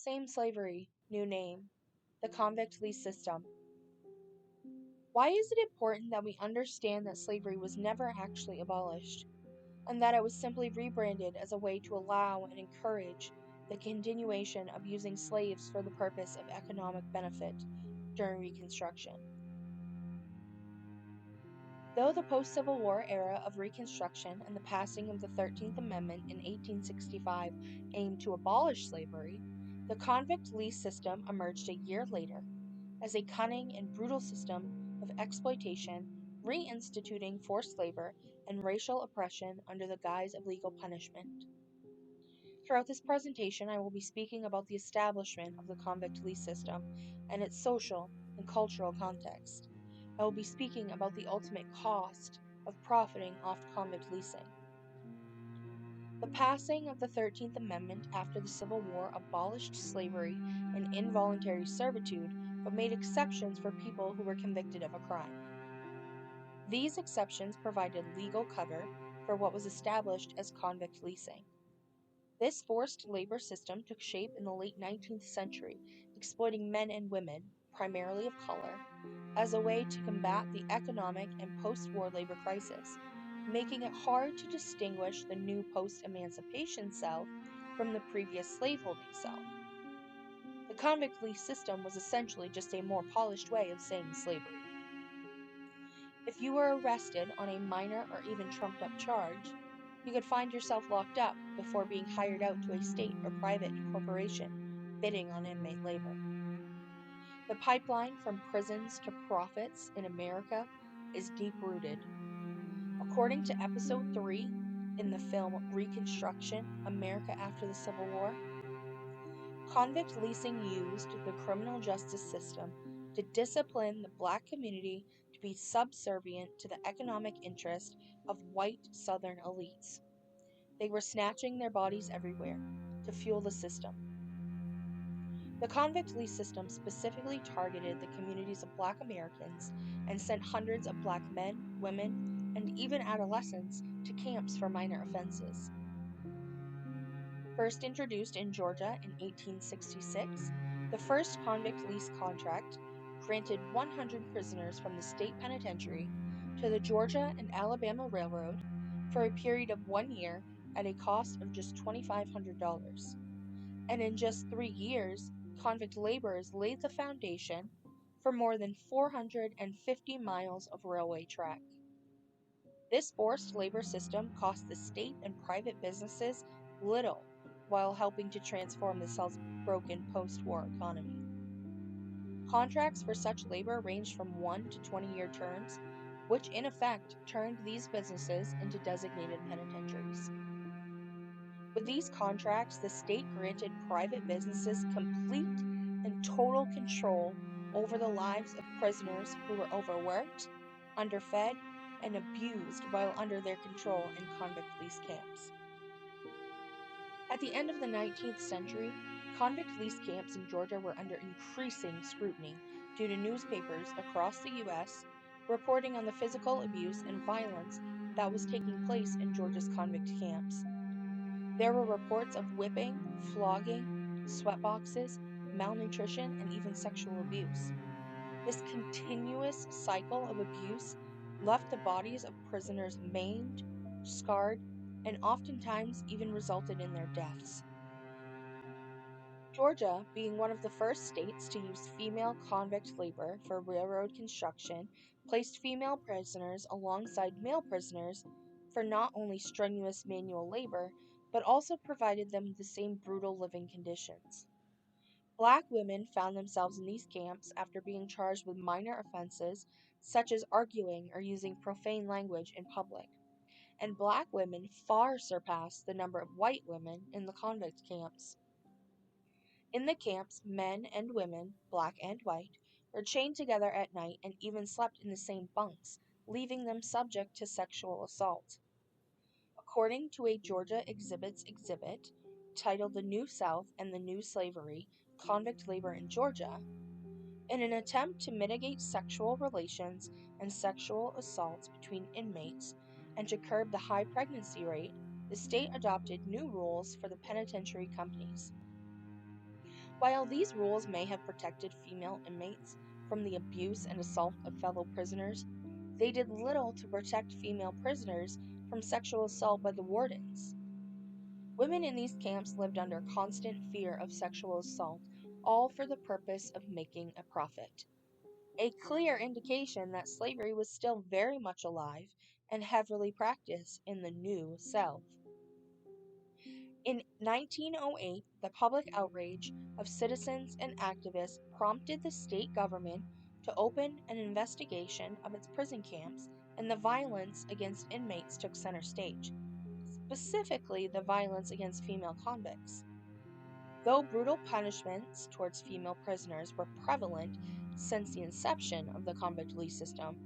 Same slavery, new name. The convict lease system. Why is it important that we understand that slavery was never actually abolished, and that it was simply rebranded as a way to allow and encourage the continuation of using slaves for the purpose of economic benefit during Reconstruction? Though the post-Civil War era of Reconstruction and the passing of the 13th Amendment in 1865 aimed to abolish slavery, the convict lease system emerged a year later as a cunning and brutal system of exploitation, reinstituting forced labor and racial oppression under the guise of legal punishment. Throughout this presentation, I will be speaking about the establishment of the convict lease system and its social and cultural context. I will be speaking about the ultimate cost of profiting off convict leasing. The passing of the 13th Amendment after the Civil War abolished slavery and involuntary servitude, but made exceptions for people who were convicted of a crime. These exceptions provided legal cover for what was established as convict leasing. This forced labor system took shape in the late 19th century, exploiting men and women, primarily of color, as a way to combat the economic and post-war labor crisis, making it hard to distinguish the new post-emancipation South from the previous slaveholding South. The convict lease system was essentially just a more polished way of saying slavery. If you were arrested on a minor or even trumped-up charge, you could find yourself locked up before being hired out to a state or private corporation bidding on inmate labor. The pipeline from prisons to profits in America is deep-rooted. According to Episode 3 in the film Reconstruction, America After the Civil War, convict leasing used the criminal justice system to discipline the black community to be subservient to the economic interest of white Southern elites. They were snatching their bodies everywhere to fuel the system. The convict lease system specifically targeted the communities of black Americans and sent hundreds of black men, women, and even adolescents to camps for minor offenses. First introduced in Georgia in 1866, the first convict lease contract granted 100 prisoners from the state penitentiary to the Georgia and Alabama Railroad for a period of 1 year at a cost of just $2,500. And in just 3 years, convict laborers laid the foundation for more than 450 miles of railway track. This forced labor system cost the state and private businesses little while helping to transform the South's broken post-war economy. Contracts for such labor ranged from 1 to 20-year terms, which in effect turned these businesses into designated penitentiaries. With these contracts, the state granted private businesses complete and total control over the lives of prisoners who were overworked, underfed, and abused while under their control in convict lease camps. At the end of the 19th century, convict lease camps in Georgia were under increasing scrutiny due to newspapers across the U.S. reporting on the physical abuse and violence that was taking place in Georgia's convict camps. There were reports of whipping, flogging, sweatboxes, malnutrition, and even sexual abuse. This continuous cycle of abuse left the bodies of prisoners maimed, scarred, and oftentimes even resulted in their deaths. Georgia, being one of the first states to use female convict labor for railroad construction, placed female prisoners alongside male prisoners for not only strenuous manual labor, but also provided them the same brutal living conditions. Black women found themselves in these camps after being charged with minor offenses such as arguing or using profane language in public, and black women far surpassed the number of white women in the convict camps. In the camps, men and women, black and white, were chained together at night and even slept in the same bunks, leaving them subject to sexual assault. According to a Georgia Exhibits exhibit titled The New South and the New Slavery, Convict Labor in Georgia, in an attempt to mitigate sexual relations and sexual assaults between inmates and to curb the high pregnancy rate, the state adopted new rules for the penitentiary companies. While these rules may have protected female inmates from the abuse and assault of fellow prisoners, they did little to protect female prisoners from sexual assault by the wardens. Women in these camps lived under constant fear of sexual assault, all for the purpose of making a profit. A clear indication that slavery was still very much alive and heavily practiced in the New South. In 1908, the public outrage of citizens and activists prompted the state government to open an investigation of its prison camps, and the violence against inmates took center stage, specifically the violence against female convicts. Though brutal punishments towards female prisoners were prevalent since the inception of the convict lease system,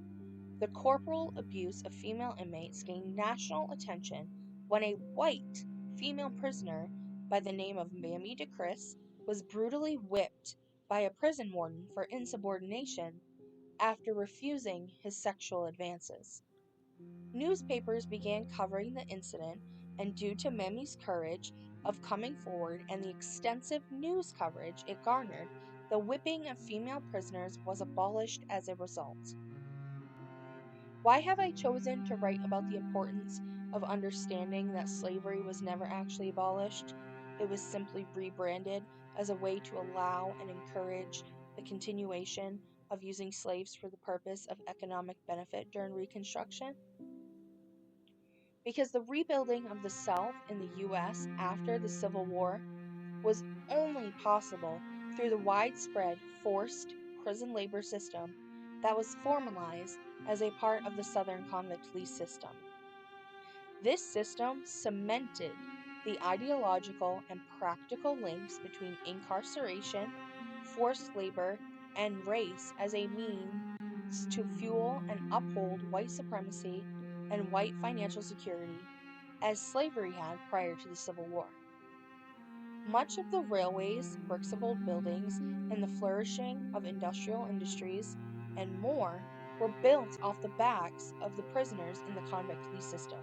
the corporal abuse of female inmates gained national attention when a white female prisoner by the name of Mamie DeChris was brutally whipped by a prison warden for insubordination after refusing his sexual advances. Newspapers began covering the incident, and due to Mamie's courage of coming forward and the extensive news coverage it garnered, the whipping of female prisoners was abolished as a result. Why have I chosen to write about the importance of understanding that slavery was never actually abolished? It was simply rebranded as a way to allow and encourage the continuation of using slaves for the purpose of economic benefit during Reconstruction. Because the rebuilding of the South in the U.S. after the Civil War was only possible through the widespread forced prison labor system that was formalized as a part of the Southern convict lease system. This system cemented the ideological and practical links between incarceration, forced labor, and race as a means to fuel and uphold white supremacy and white financial security, as slavery had prior to the Civil War. Much of the railways, bricks of old buildings, and the flourishing of industrial industries, and more, were built off the backs of the prisoners in the convict lease system.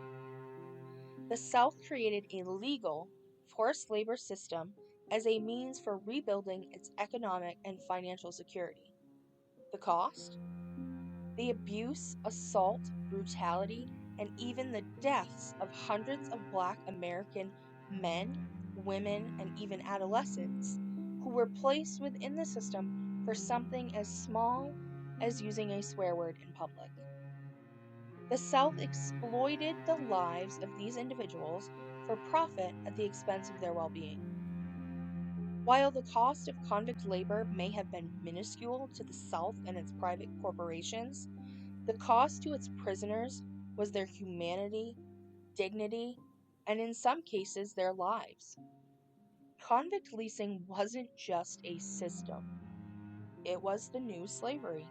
The South created a legal, forced labor system as a means for rebuilding its economic and financial security. The cost? The abuse, assault, brutality, and even the deaths of hundreds of Black American men, women, and even adolescents who were placed within the system for something as small as using a swear word in public. The South exploited the lives of these individuals for profit at the expense of their well being. While the cost of convict labor may have been minuscule to the South and its private corporations, the cost to its prisoners was their humanity, dignity, and in some cases, their lives. Convict leasing wasn't just a system, it was the new slavery.